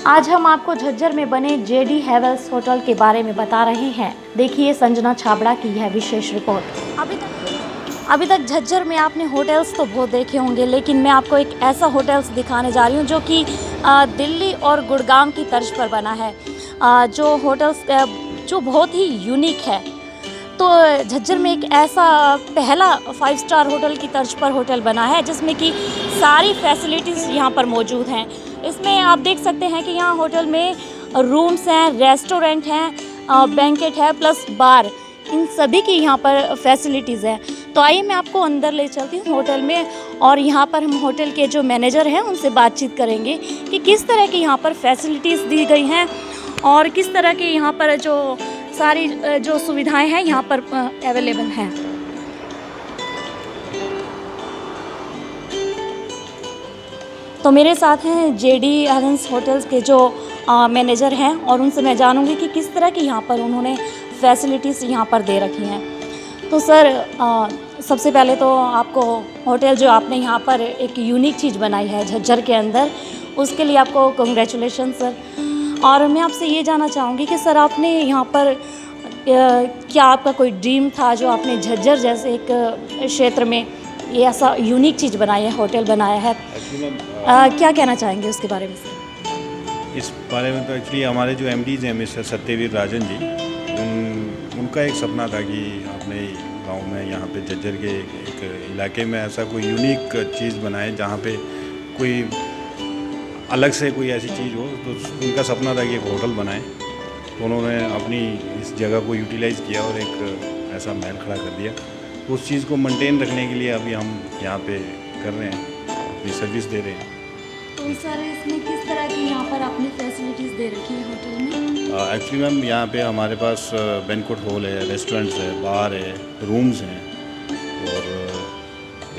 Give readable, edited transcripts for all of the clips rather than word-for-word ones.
आज हम आपको झज्जर में बने जेडी हेवल्स होटल के बारे में बता रहे हैं। देखिए संजना छाबड़ा की यह विशेष रिपोर्ट। अभी तक झज्जर में आपने होटल्स तो बहुत देखे होंगे, लेकिन मैं आपको एक ऐसा होटल्स दिखाने जा रही हूँ जो कि दिल्ली और गुड़गांव की तर्ज पर बना है। जो होटल्स जो बहुत ही यूनिक है। तो झज्जर में एक ऐसा पहला 5 स्टार होटल की तर्ज पर होटल बना है जिसमें कि सारी फैसिलिटीज़ यहाँ पर मौजूद हैं। इसमें आप देख सकते हैं कि यहाँ होटल में रूम्स हैं, रेस्टोरेंट हैं, बैंकेट है प्लस बार, इन सभी की यहाँ पर फैसिलिटीज़ हैं। तो आइए मैं आपको अंदर ले चलती हूँ होटल में, और यहाँ पर हम होटल के जो मैनेजर हैं उनसे बातचीत करेंगे कि किस तरह की यहाँ पर फैसिलिटीज़ दी गई हैं और किस तरह के यहाँ पर जो सारी जो सुविधाएं हैं यहाँ पर अवेलेबल हैं। तो मेरे साथ हैं जेडी हेवल्स होटल्स के जो मैनेजर हैं और उनसे मैं जानूंगी कि किस तरह की यहाँ पर उन्होंने फैसिलिटीज़ यहाँ पर दे रखी हैं। तो सर सबसे पहले तो आपको होटल जो आपने यहाँ पर एक यूनिक चीज़ बनाई है झज्जर के अंदर, उसके लिए आपको कांग्रेचुलेशन सर। और मैं आपसे ये जानना चाहूँगी कि सर आपने यहाँ पर क्या आपका कोई ड्रीम था जो आपने झज्जर जैसे एक क्षेत्र में ये ऐसा यूनिक चीज़ बनाई है, होटल बनाया है, क्या कहना चाहेंगे उसके बारे में सर? इस बारे में तो एक्चुअली हमारे जो एमडीज़ हैं मिस्टर सत्यवीर राजन जी, उनका एक सपना था कि अपने गांव में यहाँ पे झज्जर के एक इलाके में ऐसा कोई यूनिक चीज़ बनाए जहाँ पे कोई अलग से कोई ऐसी चीज़ हो। तो उनका सपना था कि एक होटल बनाए। तो उन्होंने अपनी इस जगह को यूटिलाइज़ किया और एक ऐसा महल खड़ा कर दिया। तो उस चीज़ को मेंटेन रखने के लिए अभी हम यहाँ पे कर रहे हैं, अपनी सर्विस दे रहे हैं। तो सर इसमें किस तरह की यहाँ पर आपने फैसिलिटीज़ दे रखी है होटल में? एक्चुअली मैम यहाँ पे हमारे पास बैंक्वेट हॉल है, रेस्टोरेंट्स है, बार है, रूम्स हैं, और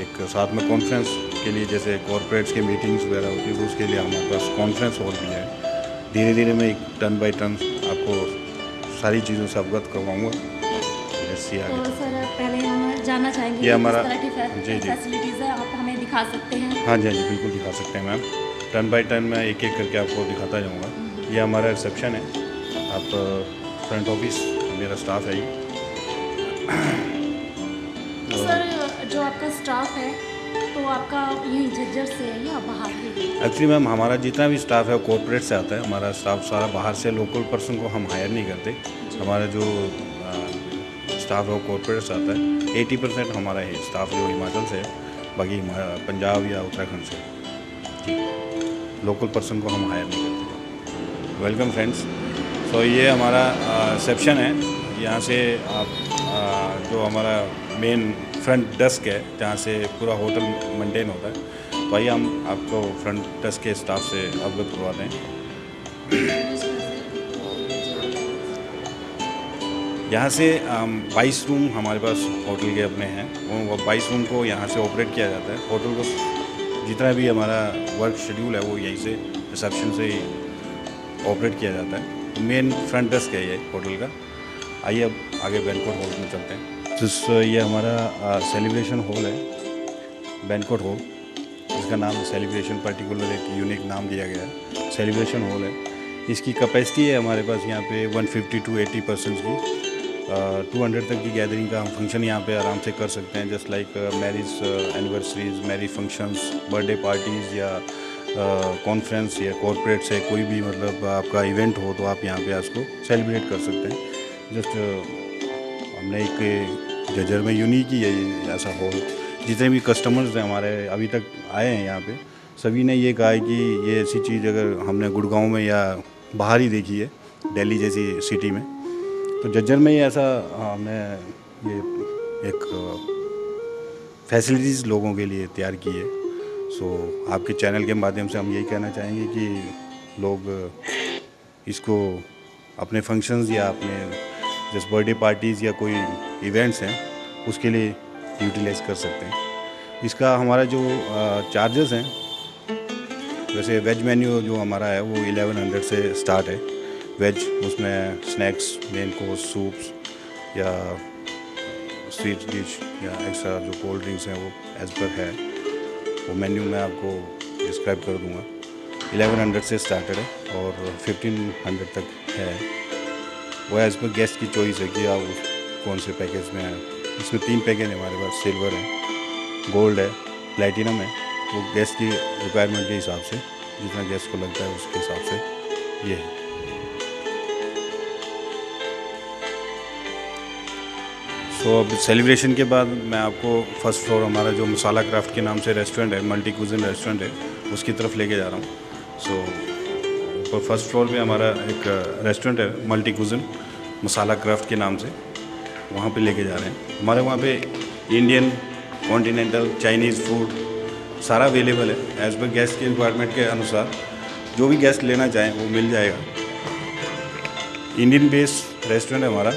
एक साथ में कॉन्फ्रेंस के लिए जैसे कॉर्पोरेट्स के मीटिंग्स वगैरह होती है तो उसके लिए हमारे पास कॉन्फ्रेंस हॉल भी है। धीरे धीरे मैं एक टर्न बाई टर्न आपको सारी चीज़ों से अवगत करवाऊँगा। तो सर पहले हम जानना चाहेंगे ये हमारा जी फैसिलिटीज़ है, आप हमें दिखा सकते हैं? हाँ जी, हाँ जी, बिल्कुल दिखा सकते हैं मैम। टर्न बाई टर्न मैं एक एक करके आपको दिखाता जाऊँगा। ये हमारा रिसेप्शन है, आप फ्रंट ऑफिस मेरा स्टाफ है ये। तो सर जो आपका स्टाफ है तो आपका यहीं झज्जर से है या बाहर है? एक्चुअली मैम हमारा जितना भी स्टाफ है वो कॉर्पोरेट से आता है। हमारा स्टाफ सारा बाहर से, लोकल पर्सन को हम हायर नहीं करते। हमारा जो स्टाफ है वो कॉर्पोरेट से आता है। 80% हमारा है स्टाफ जो हिमाचल से है, बाकी पंजाब या उत्तराखंड से जी। लोकल पर्सन को हम हायर नहीं करते। Welcome friends. तो ये हमारा रिसेप्शन है। यहाँ से आप जो हमारा मेन फ्रंट डेस्क है जहाँ से पूरा होटल मेंटेन होता है, तो आइए हम आपको फ्रंट डेस्क के स्टाफ से अवगत करवाते हैं। यहाँ से 22 रूम हमारे पास होटल के अपने हैं। वो 22 रूम को यहाँ से ऑपरेट किया जाता है। होटल को जितना भी हमारा वर्क शेड्यूल है वो यहीं से रिसेप्शन से ही ऑपरेट किया जाता है। मेन फ्रंट डेस्क है ये होटल का। आइए अब आगे बैंक्वेट हॉल में चलते हैं। तो ये हमारा सेलिब्रेशन हॉल है, बैंक्वेट हॉल। इसका नाम सेलिब्रेशन, पर्टिकुलर एक यूनिक नाम दिया गया है, सेलिब्रेशन हॉल है। इसकी कैपेसिटी है हमारे पास यहाँ पे 150 to 80% की। 200 तक की गैदरिंग का हम फंक्शन यहाँ पे आराम से कर सकते हैं, just like marriage anniversaries, marriage functions, birthday parties या कॉन्फ्रेंस या कॉर्पोरेट से कोई भी मतलब आपका इवेंट हो तो आप यहाँ पे उसको सेलिब्रेट कर सकते हैं। जस्ट हमने एक झज्जर में यूनिक ही है ऐसा हॉल। जितने भी कस्टमर्स हैं हमारे अभी तक आए हैं यहाँ पे, सभी ने ये कहा है कि ये ऐसी चीज़ अगर हमने गुड़गांव में या बाहर ही देखी है, दिल्ली जैसी सिटी में, तो झज्जर में ही ऐसा हमने ये एक फैसिलिटीज़ लोगों के लिए तैयार की है। सो आपके चैनल के माध्यम से हम यही कहना चाहेंगे कि लोग इसको अपने फंक्शंस या अपने जैसे बर्थडे पार्टीज़ या कोई इवेंट्स हैं उसके लिए यूटिलाइज़ कर सकते हैं। इसका हमारा जो चार्जेस हैं, वैसे वेज मेन्यू जो हमारा है वो 1100 से स्टार्ट है। वेज उसमें स्नैक्स, मेन कोर्स, सूप्स या स्वीट डिश या एक्स्ट्रा जो कोल्ड ड्रिंक्स हैं वो एज पर है। वो मेन्यू मैं आपको डिस्क्राइब कर दूंगा। 1100 से स्टार्टेड है और 1500 तक है। वो एज़ पर गेस्ट की चॉइस है कि आप कौन से पैकेज में हैं। इसमें 3 पैकेज है हमारे पास, सिल्वर है, गोल्ड है, प्लैटिनम है। वो गेस्ट की रिक्वायरमेंट के हिसाब से, जितना गेस्ट को लगता है उसके हिसाब से ये है। सो अब सेलिब्रेशन के बाद मैं आपको फर्स्ट फ्लोर हमारा जो मसाला क्राफ्ट के नाम से रेस्टोरेंट है, मल्टी कुजिन रेस्टोरेंट है, उसकी तरफ लेके जा रहा हूँ। सो ऊपर फर्स्ट फ्लोर पे हमारा एक रेस्टोरेंट है मल्टी कुजिन मसाला क्राफ्ट के नाम से, वहाँ पे लेके जा रहे हैं। हमारे वहाँ पे इंडियन, कॉन्टिनेंटल, चाइनीज़ फूड सारा अवेलेबल है। एज़ पर गेस्ट की रिक्वायरमेंट के अनुसार जो भी गेस्ट लेना चाहें वो मिल जाएगा। इंडियन बेस्ड रेस्टोरेंट है हमारा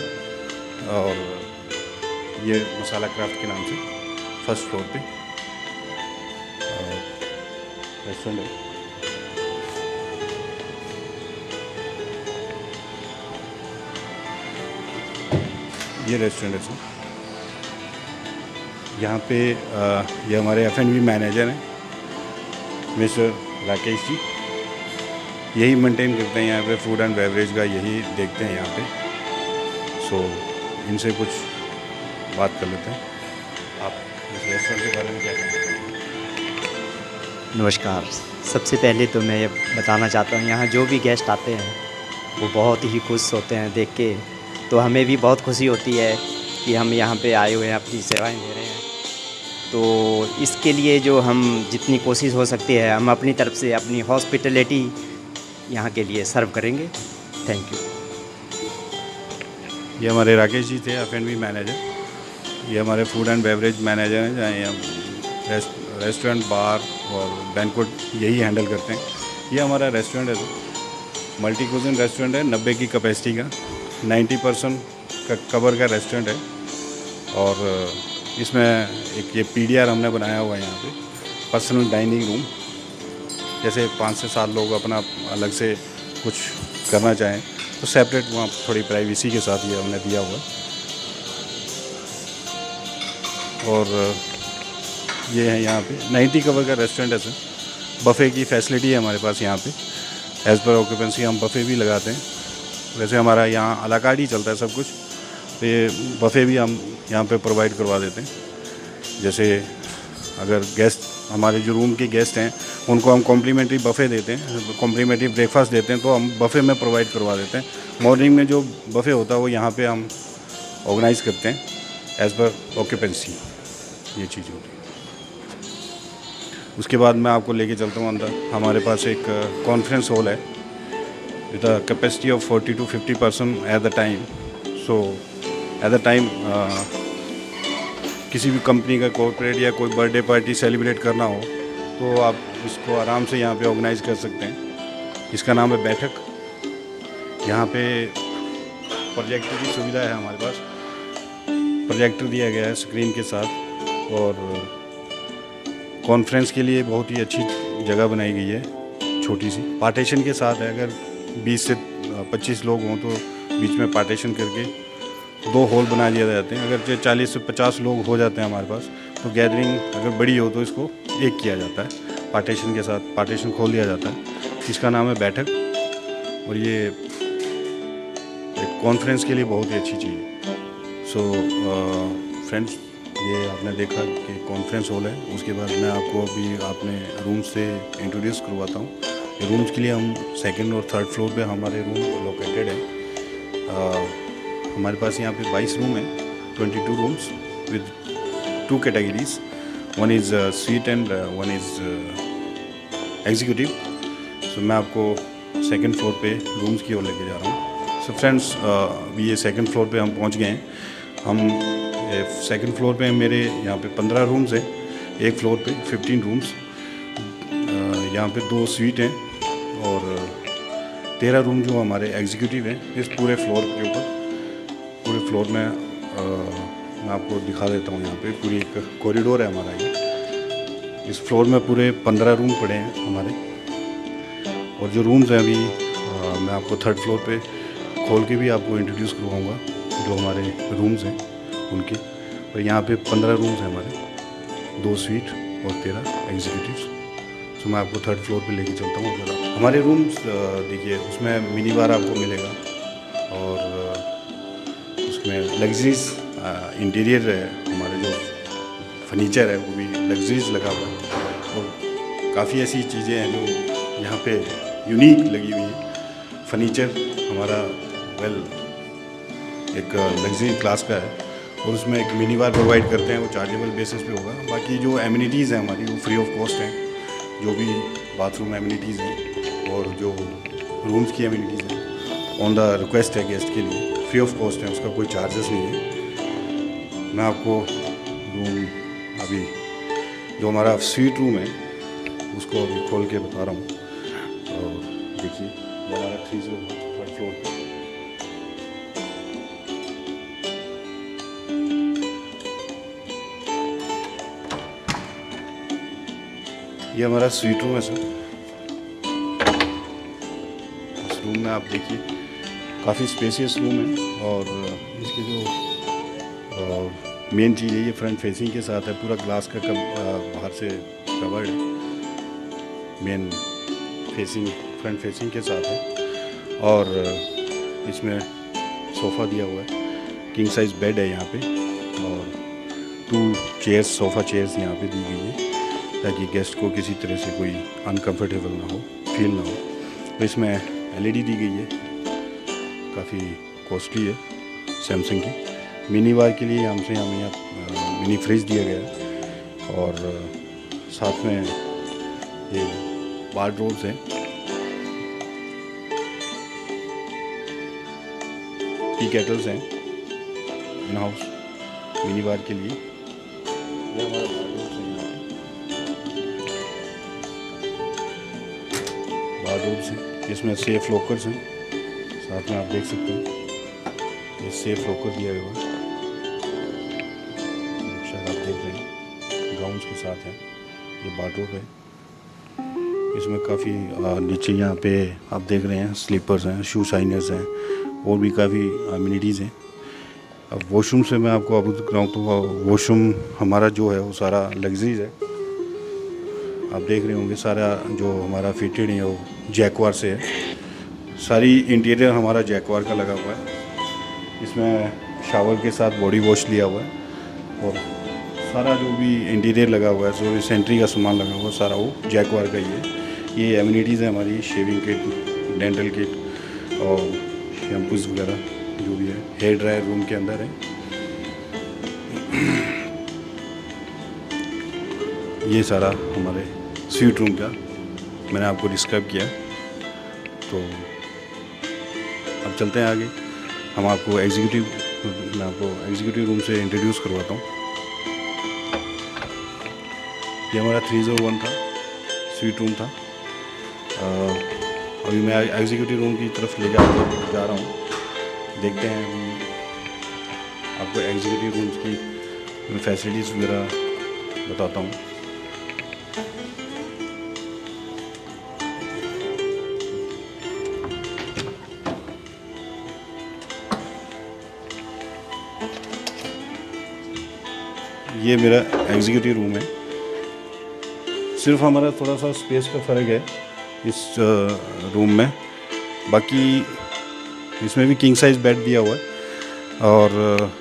और ये मसाला क्राफ्ट के नाम से फर्स्ट फ्लोर पे रेस्टोरेंट है। ये रेस्टोरेंट है सर। यहाँ पे ये हमारे F&B मैनेजर हैं मिस्टर राकेश जी, यही मेंटेन करते हैं यहाँ पे, फूड एंड बेवरेज का यही देखते हैं यहाँ पे। सो इनसे कुछ बात कर लेते हैं। आप इस रेस्टोरेंट के बारे में क्या कहना चाहेंगे? नमस्कार। सबसे पहले तो मैं ये बताना चाहता हूँ, यहाँ जो भी गेस्ट आते हैं वो बहुत ही खुश होते हैं देख के, तो हमें भी बहुत खुशी होती है कि हम यहाँ पे आए हुए हैं, अपनी सेवाएं दे रहे हैं। तो इसके लिए जो हम जितनी कोशिश हो सकती है हम अपनी तरफ से अपनी हॉस्पिटैलिटी यहाँ के लिए सर्व करेंगे। Thank you. ये हमारे राकेश जी थे, F&B मैनेजर। ये हमारे फूड एंड बेवरेज मैनेजर हैं, जहाँ ये रेस्टोरेंट, बार और बैंक्वेट यही हैंडल करते हैं। ये हमारा रेस्टोरेंट है तो मल्टी कुजिन रेस्टोरेंट है, 90 की कैपेसिटी का, 90% का कवर का रेस्टोरेंट है। और इसमें एक ये PDR हमने बनाया हुआ है यहाँ पे, पर्सनल डाइनिंग रूम। जैसे 5 से 7 लोग अपना अलग से कुछ करना चाहें तो सेपरेट वहाँ थोड़ी प्राइवेसी के साथ ये हमने दिया हुआ है। और ये है यहाँ पे 90 कवर का रेस्टोरेंट है सर। बफ़े की फैसिलिटी है हमारे पास यहाँ पे, एज़ पर ऑक्यूपेंसी हम बफ़े भी लगाते हैं। वैसे हमारा यहाँ अला कार्ट ही चलता है सब कुछ, तो ये बफ़े भी हम यहाँ पे प्रोवाइड करवा देते हैं। जैसे अगर गेस्ट, हमारे जो रूम के गेस्ट हैं उनको हम कॉम्प्लीमेंट्री बफ़े देते हैं, कॉम्प्लीमेंट्री ब्रेकफास्ट देते हैं, तो हम बफ़े में प्रोवाइड करवा देते हैं। मॉर्निंग में जो बफ़े होता है वो यहाँ पे हम ऑर्गेनाइज़ करते हैं एज़ पर ऑक्यूपेंसी, ये चीज़ होती है। उसके बाद मैं आपको लेके चलता हूँ अंदर। हमारे पास एक कॉन्फ्रेंस हॉल है with a capacity of 40 to 50% at the time. So at the time किसी भी कंपनी का कॉर्पोरेट या कोई बर्थडे पार्टी सेलिब्रेट करना हो तो आप इसको आराम से यहाँ पे ऑर्गेनाइज़ कर सकते हैं। इसका नाम है बैठक। यहाँ पे प्रोजेक्टर की सुविधा है हमारे पास, प्रोजेक्टर दिया गया है स्क्रीन के साथ। और कॉन्फ्रेंस के लिए बहुत ही अच्छी जगह बनाई गई है, छोटी सी पार्टीशन के साथ है। अगर 20 से 25 लोग हों तो बीच में पार्टीशन करके 2 हॉल बना दिए जाते हैं। अगर 40 से 50 लोग हो जाते हैं हमारे पास तो गैदरिंग अगर बड़ी हो तो इसको एक किया जाता है, पार्टीशन के साथ पार्टीशन खोल दिया जाता है। इसका नाम है बैठक और ये एक कॉन्फ्रेंस के लिए बहुत ही अच्छी चीज़ है। सो फ्रेंड्स, ये आपने देखा कि कॉन्फ्रेंस हॉल है। उसके बाद मैं आपको अभी अपने रूम से इंट्रोड्यूस करवाता हूँ। ये रूम्स के लिए हम 2nd और 3rd फ्लोर पे हमारे रूम लोकेटेड है। हमारे पास यहाँ पे 22 रूम है, 22 rooms with 2 categories. One is suite and one is executive. So मैं आपको 2nd फ्लोर पे रूम्स की ओर लेके जा रहा हूँ। सो फ्रेंड्स, अभी ये 2nd फ्लोर पे हम पहुँच गए हैं। हम 2nd फ्लोर पे मेरे यहाँ पे 15 रूम्स हैं, एक फ्लोर पे 15 रूम्स। यहाँ पे 2 स्वीट हैं और 13 रूम जो हमारे एग्जीक्यूटिव हैं इस पूरे फ्लोर के ऊपर। पूरे फ्लोर में मैं आपको दिखा देता हूँ। यहाँ पे पूरी एक कॉरिडोर है हमारा ये। इस फ्लोर में पूरे 15 रूम पड़े हैं हमारे। और जो रूम्स हैं अभी मैं आपको 3rd फ्लोर पे खोल के भी आपको इंट्रोड्यूस करवाऊँगा जो हमारे रूम्स हैं उनके। और यहाँ पे 15 रूम्स हैं हमारे, 2 स्वीट और 13 एग्जीक्यूटिव्स। तो मैं आपको थर्ड फ्लोर पे लेके चलता हूँ। जरा हमारे रूम्स देखिए, उसमें मिनी बार आपको मिलेगा और उसमें लग्जरीज इंटीरियर है। हमारे जो फर्नीचर है वो भी लग्जरीज लगा हुआ है और काफ़ी ऐसी चीज़ें हैं जो यहाँ पे यूनिक लगी हुई है। फर्नीचर हमारा एक लग्जरी क्लास का है और उसमें एक मिनी बार प्रोवाइड करते हैं, वो चार्जेबल बेसिस पे होगा। बाकी जो एमिनिटीज़ हैं हमारी वो फ्री ऑफ कॉस्ट हैं, जो भी बाथरूम एमिनिटीज़ हैं और जो रूम्स की एमिनिटीज़ हैं ऑन द रिक्वेस्ट है गेस्ट के लिए फ्री ऑफ कॉस्ट है, उसका कोई चार्जेस नहीं है। मैं आपको रूम अभी जो हमारा स्वीट रूम है उसको अभी खोल के बता रहा हूँ और देखिए ये हमारा 303 फ्लोर पे ये हमारा स्वीट रूम है सर। इस रूम में आप देखिए काफ़ी स्पेसियस रूम है और इसकी जो मेन चीज़ है ये फ्रंट फेसिंग के साथ है, पूरा ग्लास का बाहर से कवर्ड है, मेन फेसिंग फ्रंट फेसिंग के साथ है और इसमें सोफ़ा दिया हुआ है, किंग साइज़ बेड है यहाँ पे और 2 चेयर्स सोफ़ा चेयर्स यहाँ पे दी गई है ताकि गेस्ट को किसी तरह से कोई अनकंफर्टेबल ना हो, फील ना हो। तो इसमें एलईडी दी गई है, काफ़ी कॉस्टली है, सैमसंग की। मिनी बार के लिए हमसे हमें यहाँ मिनी फ्रिज दिया गया है और साथ में ये वार्डरोब्स हैं, टी केटल्स हैं इन हाउस मिनी बार के लिए। ये हमारा वार्डरोब्स हैं, इसमें सेफ लॉकर्स हैं, साथ में आप देख सकते हैं ये सेफ लॉकर दिया हुआ है, शायद आप देख रहे हैं गाउन्स के साथ है। ये वार्डरोब है, इसमें काफ़ी नीचे यहाँ पे आप देख रहे हैं स्लीपर्स हैं, शू शाइनर्स हैं और भी काफ़ी अम्यूनिटीज़ हैं। अब वॉशरूम से मैं आपको अवगत कराऊँ तो वॉशरूम हमारा जो है वो सारा लग्जरीज है। आप देख रहे होंगे सारा जो हमारा फिटेड है वो जैकवार से है, सारी इंटीरियर हमारा जैकवार का लगा हुआ है। इसमें शावर के साथ बॉडी वॉश लिया हुआ है और सारा जो भी इंटीरियर लगा हुआ है, जो सेंट्री का सामान लगा हुआ है सारा वो जैकवार का ही है। ये एमिनिटीज़ है हमारी, शेविंग किट, डेंटल किट और शैम्पूज़ वगैरह जो भी है। हेयर ड्रायर रूम के अंदर है। ये सारा हमारे स्वीट रूम का मैंने आपको डिस्क्राइब किया। तो अब चलते हैं आगे, हम आपको मैं आपको एग्जीक्यूटिव रूम से इंट्रोड्यूस करवाता हूँ। ये हमारा 301 था, स्वीट रूम था। अभी मैं एग्जीक्यूटिव रूम की तरफ ले जा रहा हूँ, देखते हैं अभी आपको एग्जीक्यूटिव रूम्स की फैसिलिटीज़ वगैरह बताता हूँ। ये मेरा एग्जीक्यूटिव रूम है। सिर्फ हमारा थोड़ा सा स्पेस का फ़र्क है इस रूम में, बाकी इसमें भी किंग साइज़ बेड दिया हुआ है और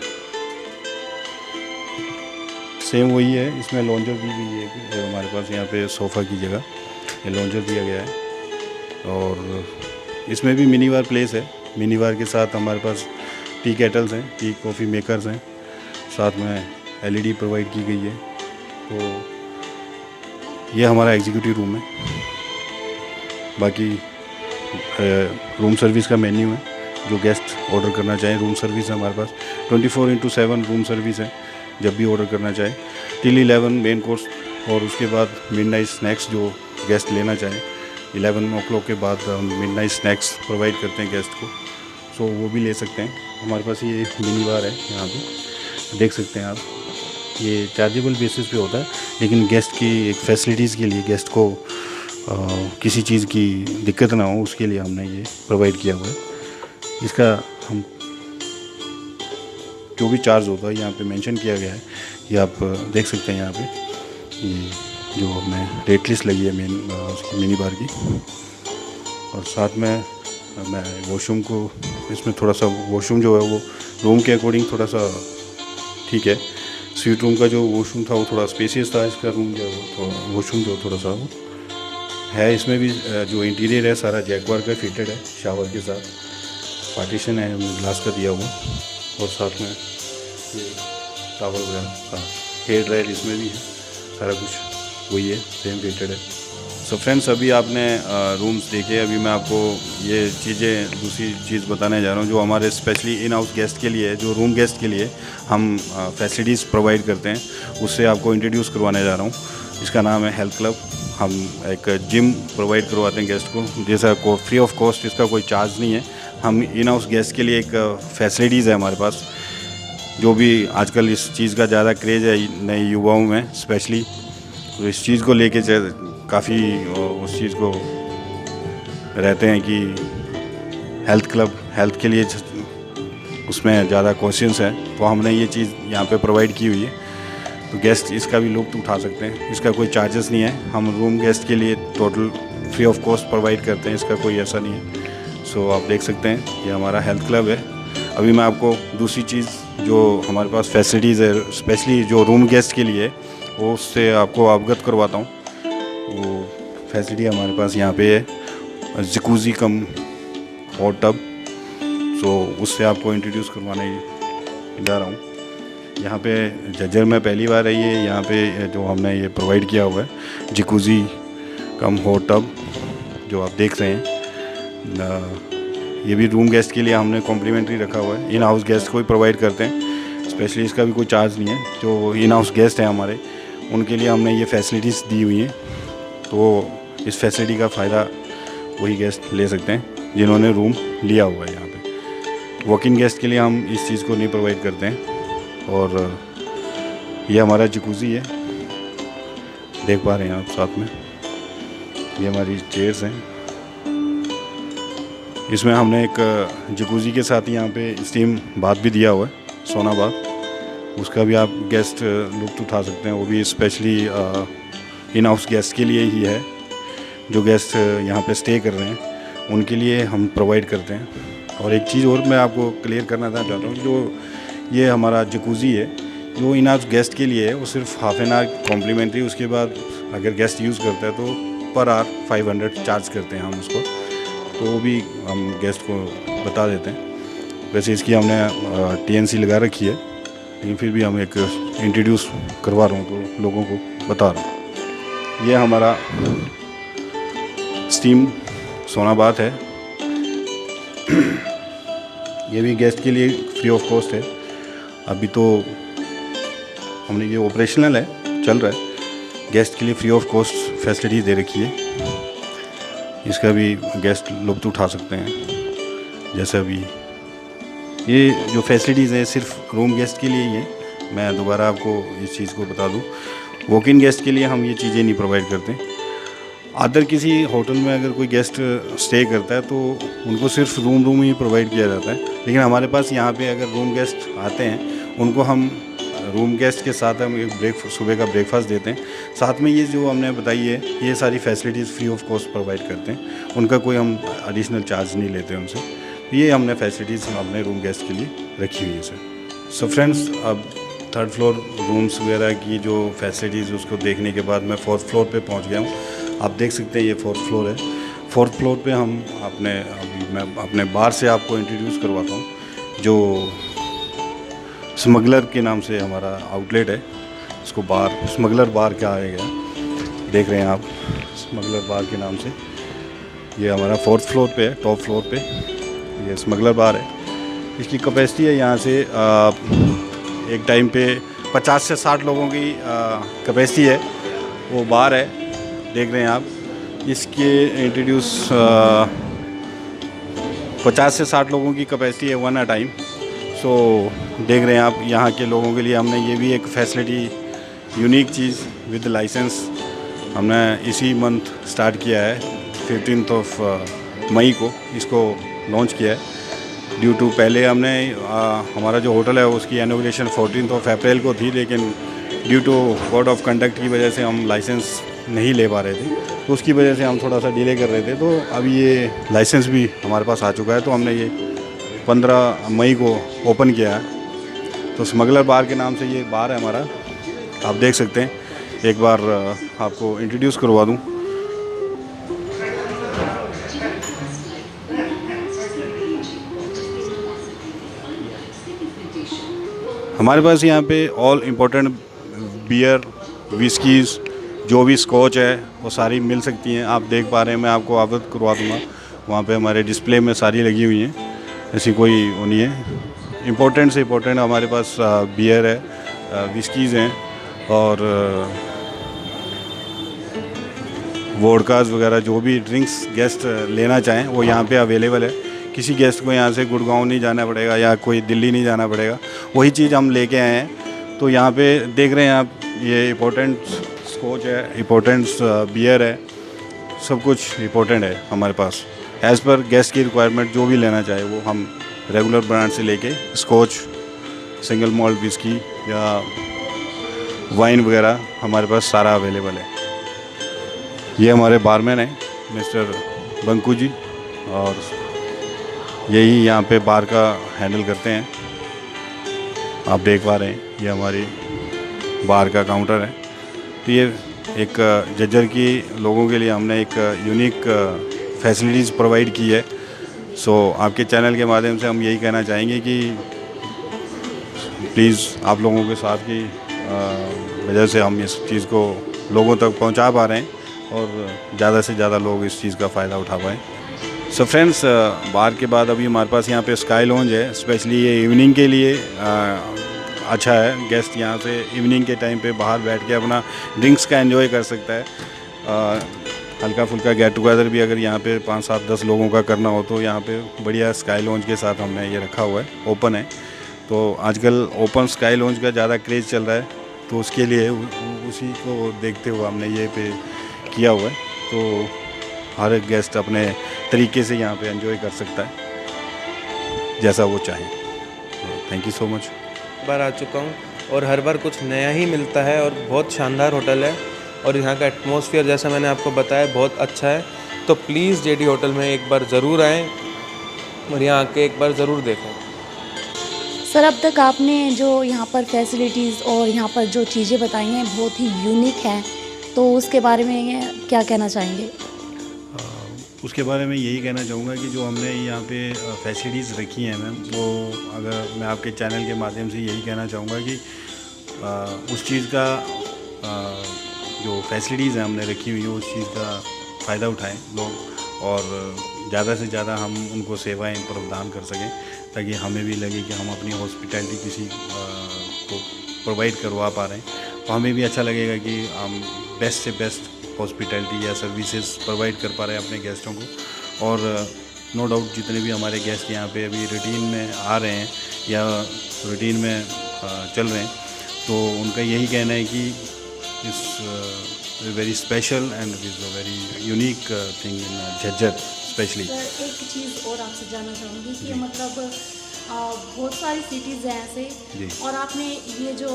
सेम वही है। इसमें लॉन्जर भी है हमारे पास, यहाँ पे सोफ़ा की जगह ये लॉन्जर दिया गया है और इसमें भी मिनी बार प्लेस है। मिनी बार के साथ हमारे पास टी केटल्स हैं, टी कॉफ़ी मेकर्स हैं, साथ में एलईडी प्रोवाइड की गई है। तो ये हमारा एग्जीक्यूटिव रूम है। बाकी रूम सर्विस का मेन्यू है, जो गेस्ट ऑर्डर करना चाहें रूम सर्विस है हमारे पास। 24/7 रूम सर्विस है, जब भी ऑर्डर करना चाहे। टिल 11 मेन कोर्स और उसके बाद मिडनाइट स्नैक्स जो गेस्ट लेना चाहें 11 o'clock के बाद हम मिडनाइट स्नैक्स प्रोवाइड करते हैं गेस्ट को, सो वो भी ले सकते हैं। हमारे पास ये मिनी बार है, यहाँ पे देख सकते हैं आप। ये चार्जेबल बेसिस पे होता है, लेकिन गेस्ट की एक फैसिलिटीज़ के लिए, गेस्ट को किसी चीज़ की दिक्कत ना हो उसके लिए हमने ये प्रोवाइड किया हुआ है। इसका हम जो भी चार्ज होता है यहाँ पे मेंशन किया गया है, ये आप देख सकते हैं यहाँ पे। ये जो हमें रेट लिस्ट लगी है उसकी मिनी बार की। और साथ में मैं वॉशरूम को, इसमें थोड़ा सा वॉशरूम जो है वो रूम के अकॉर्डिंग थोड़ा सा ठीक है। स्वीट रूम का जो वॉशरूम था वो थोड़ा स्पेसियस था, इसका रूम जो है वो वॉशरूम जो थोड़ा सा वो है। इसमें भी जो इंटीरियर है सारा जैकवार का फिटेड है, शावर के साथ पार्टीशन है ग्लास का दिया हुआ। और साथ में ये टावल वगैरह हेयर ड्रायर इसमें भी है, सारा कुछ वही है, सेम फिटेड है। सो फ्रेंड्स, अभी आपने रूम्स देखे, अभी मैं आपको ये चीज़ें दूसरी चीज़ बताने जा रहा हूँ जो हमारे स्पेशली इन हाउस गेस्ट के लिए, जो रूम गेस्ट के लिए हम फैसिलिटीज़ प्रोवाइड करते हैं, उससे आपको इंट्रोड्यूस करवाने जा रहा हूँ। इसका नाम है हेल्थ क्लब। हम एक जिम प्रोवाइड करवाते हैं गेस्ट को, जैसा को फ्री ऑफ कॉस्ट, इसका कोई चार्ज नहीं है। हम इन हाउस गेस्ट के लिए एक फैसिलिटीज़ है हमारे पास, जो भी आजकल इस चीज़ का ज़्यादा क्रेज़ है नए युवाओं में स्पेशली, तो इस चीज़ को लेके काफ़ी उस चीज़ को रहते हैं कि हेल्थ क्लब, हेल्थ के लिए उसमें ज़्यादा क्वेश्चंस है, तो हमने ये चीज़ यहाँ पे प्रोवाइड की हुई है, तो गेस्ट इसका भी लुत्फ़ उठा सकते हैं। इसका कोई चार्जेस नहीं है, हम रूम गेस्ट के लिए total free of cost provide करते हैं, इसका कोई ऐसा नहीं है। सो आप देख सकते हैं ये हमारा हेल्थ क्लब है। अभी मैं आपको दूसरी चीज़ जो हमारे पास फैसिलिटीज़ है स्पेशली जो रूम गेस्ट के लिए, वो उससे आपको अवगत करवाता हूँ। वो फैसिलिटी हमारे पास यहाँ पे है जकूज़ी कम हॉट टब, सो उससे आपको इंट्रोड्यूस करवाने जा रहा हूँ। यहाँ पे झज्जर में पहली बार है ये, यहाँ पे जो हमने ये प्रोवाइड किया हुआ है जकूज़ी कम हॉट टब जो आप देख रहे हैं। ये भी रूम गेस्ट के लिए हमने कॉम्प्लीमेंट्री रखा हुआ है, इन हाउस गेस्ट को ही प्रोवाइड करते हैं स्पेशली, इसका भी कोई चार्ज नहीं है। जो इन हाउस गेस्ट हैं हमारे, उनके लिए हमने ये फैसिलिटीज़ दी हुई हैं, तो इस फैसिलिटी का फ़ायदा वही गेस्ट ले सकते हैं जिन्होंने रूम लिया हुआ है यहाँ पे। वॉक इन गेस्ट के लिए हम इस चीज़ को नहीं प्रोवाइड करते हैं। और ये हमारा जकूज़ी है, देख पा रहे हैं आप साथ में, ये हमारी चेयर्स हैं। इसमें हमने एक जकूज़ी के साथ यहाँ पे स्टीम बाथ भी दिया हुआ है, सोना बाथ, उसका भी आप गेस्ट लुत्फ़ उठा सकते हैं। वो भी स्पेशली इन हाउस गेस्ट के लिए ही है, जो गेस्ट यहाँ पे स्टे कर रहे हैं उनके लिए हम प्रोवाइड करते हैं। और एक चीज़ और मैं आपको क्लियर करना चाहता हूँ, जो ये हमारा जकूज़ी है जो इन हाउस गेस्ट के लिए है, वो सिर्फ हाफ एन आवर कॉम्प्लीमेंट्री, उसके बाद अगर गेस्ट यूज़ करता है तो पर आवर 500 चार्ज करते हैं हम उसको, तो वो भी हम गेस्ट को बता देते हैं। वैसे इसकी हमने TNC लगा रखी है, लेकिन फिर भी हम एक इंट्रोड्यूस करवा रहा हूँ तो लोगों को बता रहा हूँ। ये हमारा स्टीम सोना बाथ है, ये भी गेस्ट के लिए फ्री ऑफ कॉस्ट है। अभी तो हमने ये ऑपरेशनल है, चल रहा है, गेस्ट के लिए फ्री ऑफ कॉस्ट फैसिलिटी दे रखी है, इसका भी गेस्ट लुत्फ़ उठा सकते हैं। जैसे अभी ये जो फैसिलिटीज़ हैं सिर्फ रूम गेस्ट के लिए ही है। मैं दोबारा आपको इस चीज़ को बता दूं, वॉक इन गेस्ट के लिए हम ये चीज़ें नहीं प्रोवाइड करते। अदर किसी होटल में अगर कोई गेस्ट स्टे करता है तो उनको सिर्फ रूम ही प्रोवाइड किया जाता है, लेकिन हमारे पास यहाँ पे अगर रूम गेस्ट आते हैं उनको हम रूम गेस्ट के साथ हम एक सुबह का ब्रेकफास्ट देते हैं। साथ में ये जो हमने बताई है ये सारी facilities free of cost provide करते हैं, उनका कोई हम एडिशनल चार्ज नहीं लेते उनसे। ये हमने फैसिलिटीज़ अपने रूम गेस्ट के लिए रखी हुई है सर। सो फ्रेंड्स, अब 3rd फ्लोर रूम्स वगैरह की जो फैसिलिटीज़ उसको देखने के बाद मैं 4th फ्लोर पे पहुंच गया हूँ। आप देख सकते हैं ये 4th फ्लोर है। 4th फ्लोर पे हम मैं अपने बार से आपको इंट्रोड्यूस करवाता हूँ, जो स्मगलर के नाम से हमारा आउटलेट है। इसको बार, स्मगलर बार क्या आएगा, देख रहे हैं आप, स्मगलर बार के नाम से। ये हमारा 4th फ्लोर पे है, टॉप फ्लोर पे ये स्मगलर बार है। इसकी कैपेसिटी है यहाँ से एक टाइम पे 50 से 60 लोगों की कैपेसिटी है, वो बार है, देख रहे हैं आप। इसके इंट्रोड्यूस 50 से 60 लोगों की कैपेसिटी है वन अ टाइम। सो देख रहे हैं आप, यहाँ के लोगों के लिए हमने ये भी एक फैसिलिटी यूनिक चीज़ विद लाइसेंस हमने इसी मंथ स्टार्ट किया है। 15 मई को इसको लॉन्च किया है। ड्यू टू पहले हमने हमारा जो होटल है उसकी इनॉग्रेशन 14 अप्रैल को थी, लेकिन due to code of conduct की वजह से हम लाइसेंस नहीं ले पा रहे थे, तो उसकी वजह से हम थोड़ा सा डिले कर रहे थे। तो अब ये लाइसेंस भी हमारे पास आ चुका है, तो हमने ये 15 मई को ओपन किया है। तो स्मगलर बार के नाम से ये बार है हमारा, आप देख सकते हैं। एक बार आपको इंट्रोड्यूस करवा दूं। हमारे पास यहाँ पे ऑल इम्पोर्टेंट बियर, विस्कीज़, जो भी स्कॉच है वो सारी मिल सकती हैं। आप देख पा रहे हैं, मैं आपको अवगत करवा दूँगा। वहाँ पे हमारे डिस्प्ले में सारी लगी हुई हैं, ऐसी कोई वो नहीं है। इम्पोर्टेंट से इम्पोर्टेंट हमारे पास बियर है, विस्कीज़ हैं और वोडकाज वगैरह, जो भी ड्रिंक्स गेस्ट लेना चाहें वो यहाँ पे अवेलेबल है। किसी गेस्ट को यहाँ से गुड़गांव नहीं जाना पड़ेगा या कोई दिल्ली नहीं जाना पड़ेगा, वही चीज़ हम लेके आए हैं। तो यहाँ पे देख रहे हैं आप, ये इम्पोर्टेंट स्कॉच है, इम्पोर्टेंट बियर है, सब कुछ इम्पोर्टेंट है हमारे पास। एज़ पर गेस्ट की रिक्वायरमेंट जो भी लेना चाहे वो हम रेगुलर ब्रांड से लेके स्कॉच, सिंगल मॉल्ट विस्की या वाइन वगैरह हमारे पास सारा अवेलेबल है। ये हमारे बारमैन हैं मिस्टर बंकू जी, और यही यहाँ पे बार का हैंडल करते हैं। आप देख पा रहे हैं, ये हमारी बार का काउंटर है। तो ये एक जज्जर की लोगों के लिए हमने एक यूनिक फैसिलिटीज़ प्रोवाइड की है। सो आपके चैनल के माध्यम से हम यही कहना चाहेंगे कि प्लीज़ आप लोगों के साथ की वजह से हम इस चीज़ को लोगों तक पहुंचा पा रहे हैं और ज़्यादा से ज़्यादा लोग इस चीज़ का फ़ायदा उठा पाएँ। सो फ्रेंड्स, बार के बाद अभी हमारे पास यहाँ पे स्काई लॉन्ज है। स्पेशली ये इवनिंग के लिए अच्छा है। गेस्ट यहाँ से इवनिंग के टाइम पे बाहर बैठ के अपना ड्रिंक्स का एंजॉय कर सकता है। हल्का फुल्का गेट टुगेदर भी अगर यहाँ पे 5, 7, 10 लोगों का करना हो तो यहाँ पे बढ़िया स्काई लॉन्ज के साथ हमने ये रखा हुआ है, ओपन है। तो आजकल ओपन स्काई लॉन्ज का ज़्यादा क्रेज़ चल रहा है, तो उसके लिए उसी को देखते हुए हमने ये पे किया हुआ है। तो हर एक गेस्ट अपने तरीके से यहाँ पे एंजॉय कर सकता है जैसा वो चाहे। Thank you so much. बार आ चुका हूँ और हर बार कुछ नया ही मिलता है और बहुत शानदार होटल है और यहाँ का एटमॉस्फेयर जैसा मैंने आपको बताया बहुत अच्छा है। तो प्लीज़ जेडी होटल में एक बार ज़रूर आएँ और यहाँ आके एक बार ज़रूर देखें। सर, अब तक आपने जो यहाँ पर फैसिलिटीज़ और यहाँ पर जो चीज़ें बताई हैं बहुत ही यूनिक हैं, तो उसके बारे में क्या कहना चाहेंगे? उसके बारे में यही कहना चाहूँगा कि जो हमने यहाँ पे फैसिलिटीज़ रखी हैं मैम, वो अगर मैं आपके चैनल के माध्यम से यही कहना चाहूँगा कि उस चीज़ का जो फैसिलिटीज़ हैं हमने रखी हुई है उस चीज़ का फ़ायदा उठाएं लोग और ज़्यादा से ज़्यादा हम उनको सेवाएं प्रदान कर सकें, ताकि हमें भी लगे कि हम अपनी हॉस्पिटैलिटी किसी को प्रोवाइड करवा पा रहे हैं। तो हमें भी अच्छा लगेगा कि हम बेस्ट से बेस्ट हॉस्पिटैलिटी या सर्विसेज प्रोवाइड कर पा रहे हैं अपने गेस्टों को। और नो डाउट जितने भी हमारे गेस्ट यहाँ पे अभी रूटीन में आ रहे हैं या रूटीन में चल रहे हैं, तो उनका यही कहना है कि इस very special and is a very unique thing in Jhajjar specially. Sir, एक चीज़ और आपसे जानना चाहूँगी कि मतलब बहुत सारी सिटीज़ हैं ऐसे, और आपने ये जो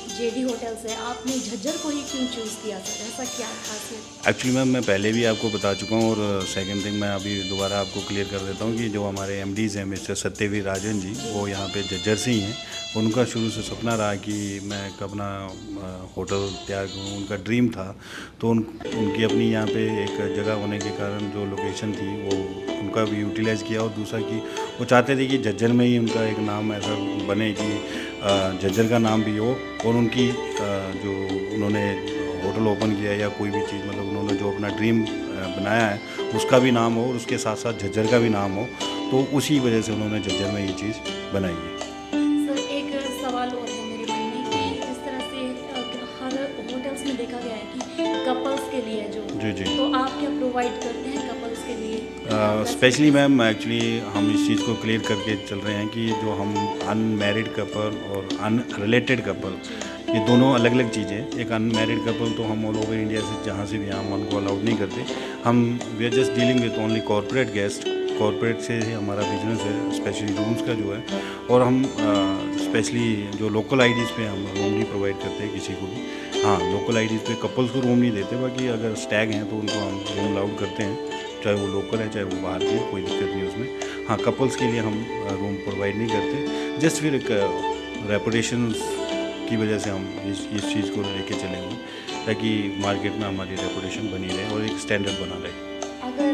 जेडी होटल्स है, आपने झज्जर को ही क्यों चूज़ किया सर? ऐसा क्या खासियत? एक्चुअली मैम मैं पहले भी आपको बता चुका हूँ और सेकंड थिंग मैं अभी दोबारा आपको क्लियर कर देता हूँ कि जो हमारे एमडीज़ हैं मिस्टर सत्यवीर राजन जी, वो यहाँ पे झज्जर से ही हैं। उनका शुरू से सपना रहा कि मैं अपना होटल तैयार करूँ, उनका ड्रीम था। तो उनकी अपनी यहाँ पे एक जगह होने के कारण जो लोकेशन थी वो उनका भी यूटिलाइज़ किया, और दूसरा कि वो चाहते थे कि झज्जर में ही उनका एक नाम ऐसा बने कि झज्जर का नाम भी हो, और उनकी जो उन्होंने होटल ओपन किया या कोई भी चीज़ मतलब उन्होंने जो अपना ड्रीम बनाया है उसका भी नाम हो और उसके साथ साथ झज्जर का भी नाम हो। तो उसी वजह से उन्होंने झज्जर में ये चीज़ बनाई है। सर, एक सवाल और है मेरे मन में कि जिस तरह से हर होटल्स में देखा गया है कि कपल्स के लिए जो जी, तो आप क्या प्रोवाइड करते हैं कपल्स के लिए? स्पेशली मैम एक्चुअली हम इस चीज़ को क्लियर करके चल रहे हैं कि जो हम अनमैरिड कपल और अनरिलेटेड कपल, ये दोनों अलग अलग चीज़ें हैं। एक अनमैरिड कपल तो हम ऑल ओवर इंडिया से जहाँ से भी हम उनको अलाउड नहीं करते। हम we are just dealing with only corporate guest, corporate से ही हमारा बिजनेस है, स्पेशली रूम्स का जो है, और हम स्पेशली जो लोकल आईडीज़ पे हम रूम नहीं प्रोवाइड करते हैं किसी को भी। हाँ, लोकल आईडीज़ पे कपल्स को रूम नहीं देते, बाकी अगर स्टैग हैं तो उनको हम रूम अलाउड करते हैं, चाहे वो लोकल है चाहे वो बाहर के, कोई दिक्कत नहीं उसमें। हाँ, कपल्स के लिए हम रूम प्रोवाइड नहीं करते, जस्ट फिर एक रेपुटेशन की वजह से हम इस चीज़ को लेके चले हुए, ताकि मार्केट में हमारी रेपुटेशन बनी रहे और एक स्टैंडर्ड बना रहे। अगर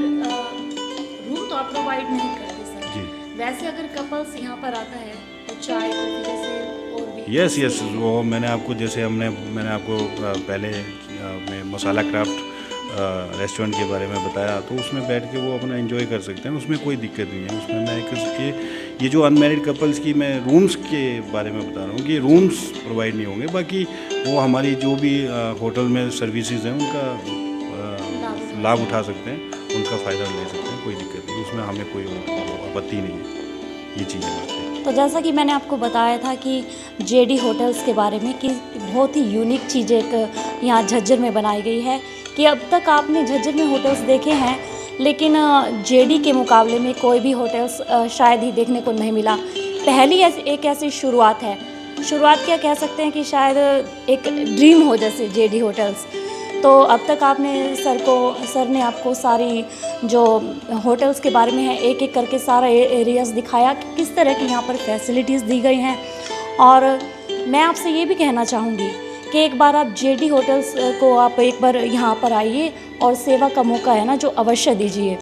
रूम तो आप प्रोवाइड नहीं करते सर जी, वैसे अगर कपल्स यहाँ पर आता है तो चाय कॉफी जैसे और भी यस, वो मैंने आपको जैसे मैंने आपको पहले अपने मसाला क्राफ्ट रेस्टोरेंट के बारे में बताया, तो उसमें बैठ के वो अपना एंजॉय कर सकते हैं, उसमें कोई दिक्कत नहीं है। उसमें मैं ये जो अनमैरिड कपल्स की मैं रूम्स के बारे में बता रहा हूँ कि रूम्स प्रोवाइड नहीं होंगे, बाकी वो हमारी जो भी होटल में सर्विसेज हैं उनका लाभ उठा सकते हैं, उनका फ़ायदा ले सकते हैं, कोई दिक्कत नहीं, उसमें हमें कोई आपत्ति नहीं है। ये चीज़ें बात है। तो जैसा कि मैंने आपको बताया था कि जेडी होटल्स के बारे में कि बहुत ही यूनिक चीज़ एक यहाँ झज्जर में बनाई गई है कि अब तक आपने झज्जर में होटल्स देखे हैं, लेकिन जेडी के मुकाबले में कोई भी होटल्स शायद ही देखने को नहीं मिला। पहली एक ऐसी शुरुआत है, शुरुआत क्या कह सकते हैं कि शायद एक ड्रीम हो जैसे जेडी होटल्स। तो अब तक आपने सर ने आपको सारी जो होटल्स के बारे में है एक एक करके सारा एरियाज़ दिखाया कि किस तरह की यहाँ पर फैसिलिटीज़ दी गई हैं। और मैं आपसे ये भी कहना चाहूँगी कि एक बार आप जेडी होटल्स को आप एक बार यहाँ पर आइए और सेवा का मौका है ना जो अवश्य दीजिए।